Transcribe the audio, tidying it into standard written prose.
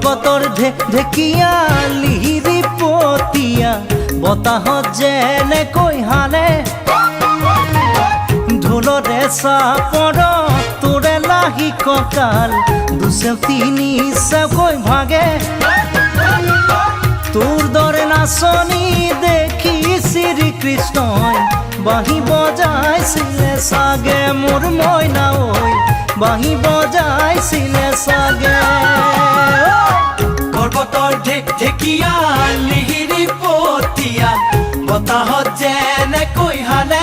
পৰ্বতৰ ঢেকীয়া লিহিৰি পতীয়া বতাহত যেনেকৈ হালে ঢোলৰে চাপৰ তোৰে লাহি কঁকাল দুচেও তিনি চেওকৈ ভাগে তোৰ দৰে নাচনি দেখি শ্ৰীকৃষ্ণই বাঁহী বজাইছিলে চাগে মোৰ মইনা ঐ বাঁহী বজাইছিলে চাগে পৰ্বতৰ ঢেকীয়া লিহিৰি পতীয়া বতাহত যেনেকৈ হালে